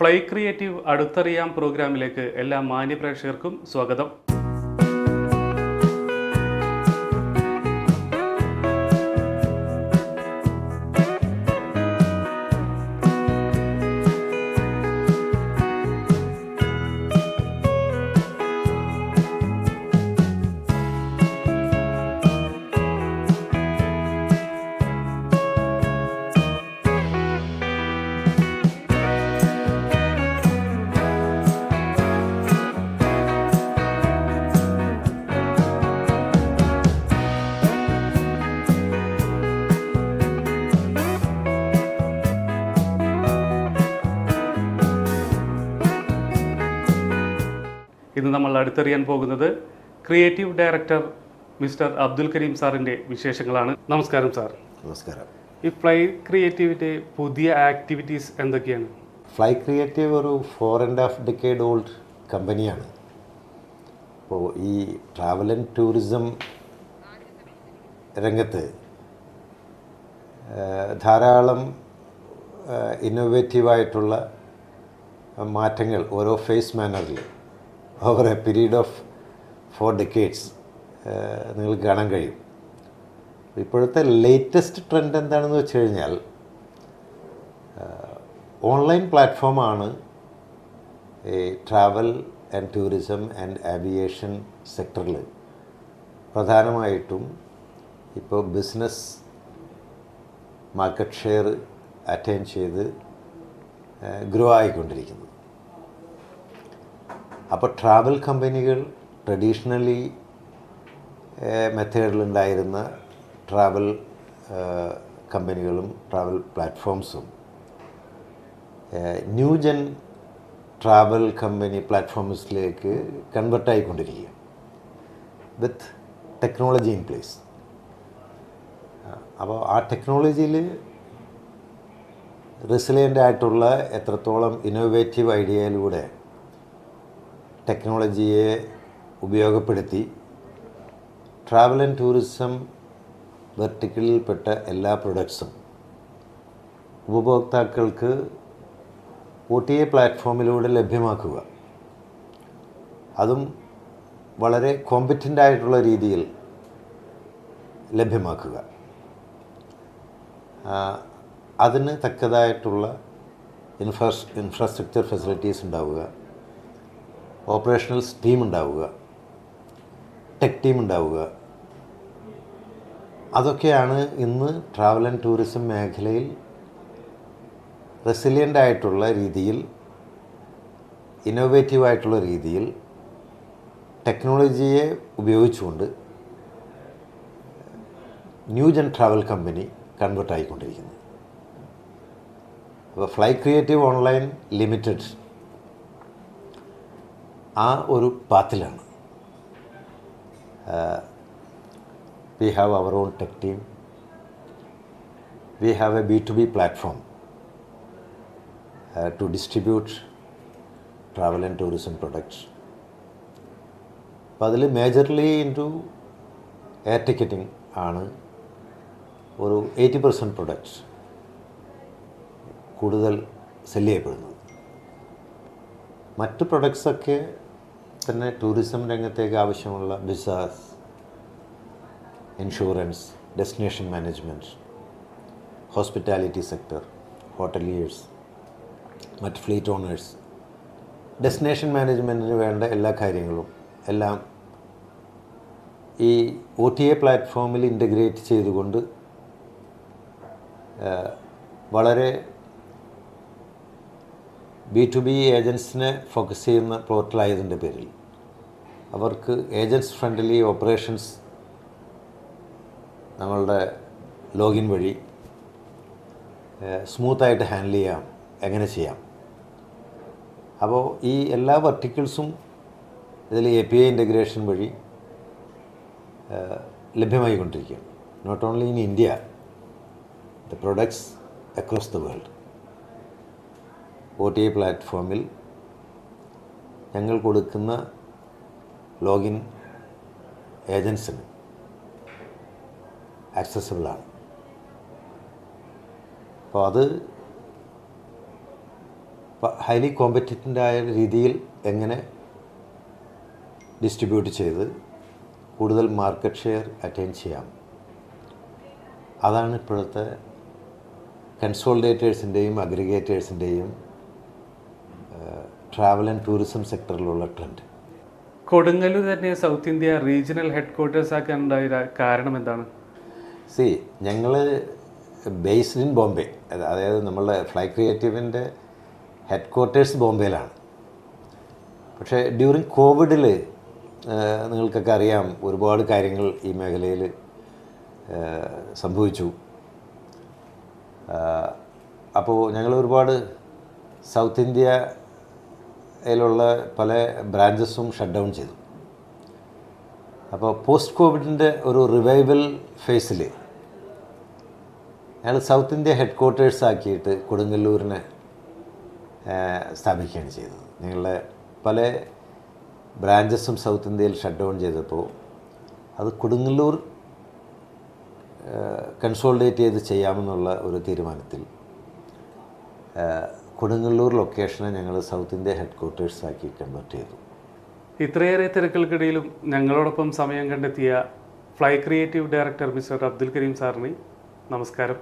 Fly creative അടുത്തറിയാം പ്രോഗ്രാമിലേക്ക് എല്ലാ മാന്യ പ്രേക്ഷകർക്കും സ്വാഗതം. ഇന്ന് നമ്മൾ അടുത്തറിയാൻ പോകുന്നത് creative director mister Abdul Karim സാറിൻ്റെ വിശേഷങ്ങളാണ്. നമസ്കാരം സാർ. നമസ്കാരം. ഈ ഫ്ലൈ ക്രിയേറ്റീവിൻ്റെ പുതിയ ആക്ടിവിറ്റീസ് എന്തൊക്കെയാണ്? ഫ്ലൈ ക്രിയേറ്റീവ് ഒരു 4.5 decade ഓൾഡ് കമ്പനിയാണ്. അപ്പോൾ ഈ ട്രാവൽ ആൻഡ് ടൂറിസം രംഗത്ത് ധാരാളം ഇന്നോവേറ്റീവായിട്ടുള്ള മാറ്റങ്ങൾ ഓരോ ഫേസ് മാനറിൽ over a period of 4 decades നിങ്ങൾക്ക് കാണാൻ കഴിയും. ഇപ്പോഴത്തെ ലേറ്റസ്റ്റ് ട്രെൻഡ് എന്താണെന്ന് വെച്ച് കഴിഞ്ഞാൽ ഓൺലൈൻ പ്ലാറ്റ്ഫോമാണ് ഈ travel and tourism and aviation സെക്ടറിൽ പ്രധാനമായിട്ടും ഇപ്പോൾ ബിസിനസ് മാർക്കറ്റ് ഷെയർ അറ്റൈൻ ചെയ്ത് ഗ്രോ ആയിക്കൊണ്ടിരിക്കുന്നത്. അപ്പോൾ ട്രാവൽ കമ്പനികൾ ട്രഡീഷണലി മെത്തേഡിലുണ്ടായിരുന്ന ട്രാവൽ കമ്പനികളും ട്രാവൽ പ്ലാറ്റ്ഫോംസും ന്യൂ ജെൻ ട്രാവൽ കമ്പനി പ്ലാറ്റ്ഫോംസിലേക്ക് കൺവെർട്ടായിക്കൊണ്ടിരിക്കുക വിത്ത് ടെക്നോളജി ഇൻ പ്ലേസ്. അപ്പോൾ ആ ടെക്നോളജിയിൽ റെസിലിയൻ്റ് ആയിട്ടുള്ള എത്രത്തോളം ഇന്നോവേറ്റീവ് ഐഡിയയിലൂടെ ടെക്നോളജിയെ ഉപയോഗപ്പെടുത്തി ട്രാവൽ ആൻഡ് ടൂറിസം വെർട്ടിക്കലിൽപ്പെട്ട എല്ലാ പ്രൊഡക്ട്സും ഉപഭോക്താക്കൾക്ക് OTA പ്ലാറ്റ്ഫോമിലൂടെ ലഭ്യമാക്കുക, അതും വളരെ കോമ്പറ്റൻ്റ് ആയിട്ടുള്ള രീതിയിൽ ലഭ്യമാക്കുക, അതിന് തക്കതായിട്ടുള്ള ഇൻഫ്രാസ്ട്രക്ചർ ഫെസിലിറ്റീസ് ഉണ്ടാവുക, ഓപ്പറേഷണൽ ടീം ഉണ്ടാവുക, ടെക് ടീം ഉണ്ടാവുക. അതൊക്കെയാണ് ഇന്ന് ട്രാവൽ ആൻഡ് ടൂറിസം മേഖലയിൽ റെസിലിയൻ്റ് ആയിട്ടുള്ള രീതിയിൽ, ഇന്നോവേറ്റീവായിട്ടുള്ള രീതിയിൽ ടെക്നോളജിയെ ഉപയോഗിച്ചുകൊണ്ട് new gen travel company convert ആയിക്കൊണ്ടിരിക്കുന്നത്. അപ്പോൾ ഫ്ലൈ ക്രിയേറ്റീവ് ഓൺലൈൻ ലിമിറ്റഡ് ആ ഒരു പാത്തിലാണ്. We have our own tech team. We have a B2B platform to distribute travel and tourism products. അപ്പോൾ അതിൽ മേജർലി ഇൻറ്റു എയർ ടിക്കറ്റിംഗ് ആണ് ഒരു 80% പ്രൊഡക്ട്സ് കൂടുതൽ cell ചെയ്യപ്പെടുന്നത്. മറ്റ് പ്രൊഡക്ട്സൊക്കെ തന്നെ ടൂറിസം രംഗത്തേക്ക് ആവശ്യമുള്ള visas, insurance, destination management, hospitality sector, ഹോട്ടലിയേഴ്സ്, മറ്റ് ഫ്ലീറ്റ് ഓണേഴ്സ്, ഡെസ്റ്റിനേഷൻ മാനേജ്മെൻറ്റിന് വേണ്ട എല്ലാ കാര്യങ്ങളും എല്ലാം ഈ OTA പ്ലാറ്റ്ഫോമിൽ ഇൻ്റഗ്രേറ്റ് ചെയ്തുകൊണ്ട് വളരെ B2B ഏജൻസിനെ ഫോക്കസ് ചെയ്യുന്ന പോർട്ടലായതിൻ്റെ പേരിൽ അവർക്ക് ഏജൻറ്റ്സ് ഫ്രണ്ട്ലി ഓപ്പറേഷൻസ് നമ്മളുടെ ലോഗിൻ വഴി സ്മൂത്തായിട്ട് ഹാൻഡിൽ ചെയ്യാം, എങ്ങനെ ചെയ്യാം. അപ്പോൾ ഈ എല്ലാ വെർട്ടിക്കിൾസും ഇതിൽ API ഇൻ്റഗ്രേഷൻ വഴി ലഭ്യമായിക്കൊണ്ടിരിക്കുകയാണ്. Not only in India, the products across the world. OTA പ്ലാറ്റ്ഫോമിൽ ഞങ്ങൾ കൊടുക്കുന്ന ലോഗിൻ ഏജൻസിന് ആക്സസിബിളാണ്. അപ്പോൾ അത് ഹൈലി കോമ്പറ്റൻ്റായ രീതിയിൽ എങ്ങനെ ഡിസ്ട്രിബ്യൂട്ട് ചെയ്ത് കൂടുതൽ മാർക്കറ്റ് ഷെയർ അറ്റൈൻ ചെയ്യാം. അതാണ് ഇപ്പോഴത്തെ കൺസോളിഡേറ്റേഴ്സിൻ്റെയും അഗ്രിഗേറ്റേഴ്സിൻ്റെയും ട്രാവൽ ആൻഡ് ടൂറിസം സെക്ടറിലുള്ള ട്രെൻഡ്. കൊടുങ്ങല്ലൂർ തന്നെ south India regional headquarters ആക്കാനുണ്ടായ കാരണം എന്താണ്? ഞങ്ങൾ ബേസ്ഡ് ഇൻ ബോംബെ, അതായത് നമ്മളുടെ ഫ്ലൈ ക്രിയേറ്റീവിൻ്റെ ഹെഡ് ക്വാർട്ടേഴ്സ് ബോംബെയിലാണ്. പക്ഷേ ഡ്യൂറിങ് കോവിഡിൽ നിങ്ങൾക്കൊക്കെ അറിയാം, ഒരുപാട് കാര്യങ്ങൾ ഈ മേഖലയിൽ സംഭവിച്ചു. അപ്പോൾ ഞങ്ങൾ ഒരുപാട് സൗത്ത് ഇന്ത്യയിലുള്ള പല ബ്രാഞ്ചസും ഷട്ട് ഡൗൺ ചെയ്തു. അപ്പോൾ പോസ്റ്റ് കോവിഡിൻ്റെ ഒരു റിവൈവൽ ഫേസിൽ ഞങ്ങൾ സൗത്ത് ഇന്ത്യ ഹെഡ് ക്വാർട്ടേഴ്സ് ആക്കിയിട്ട് കൊടുങ്ങല്ലൂരിനെ സ്ഥാപിക്കുകയാണ് ചെയ്തത്. ഞങ്ങളുടെ പല ബ്രാഞ്ചസും സൗത്ത് ഇന്ത്യയിൽ ഷട്ട് ഡൗൺ ചെയ്തപ്പോൾ അത് കൊടുങ്ങല്ലൂർ കൺസോളിഡേറ്റ് ചെയ്ത് ചെയ്യാമെന്നുള്ള ഒരു തീരുമാനത്തിൽ കൊടുങ്ങല്ലൂർ ലൊക്കേഷനെ ഞങ്ങൾ സൗത്ത് ഇന്ത്യ ഹെഡ് ക്വാർട്ടേഴ്സ് ആക്കി കൺവേർട്ട് ചെയ്തു. ഇത്രയേറെ തിരക്കുകൾക്കിടയിലും ഞങ്ങളോടൊപ്പം സമയം കണ്ടെത്തിയ fly creative director mister Abdul Karim സാറിന് നമസ്കാരം.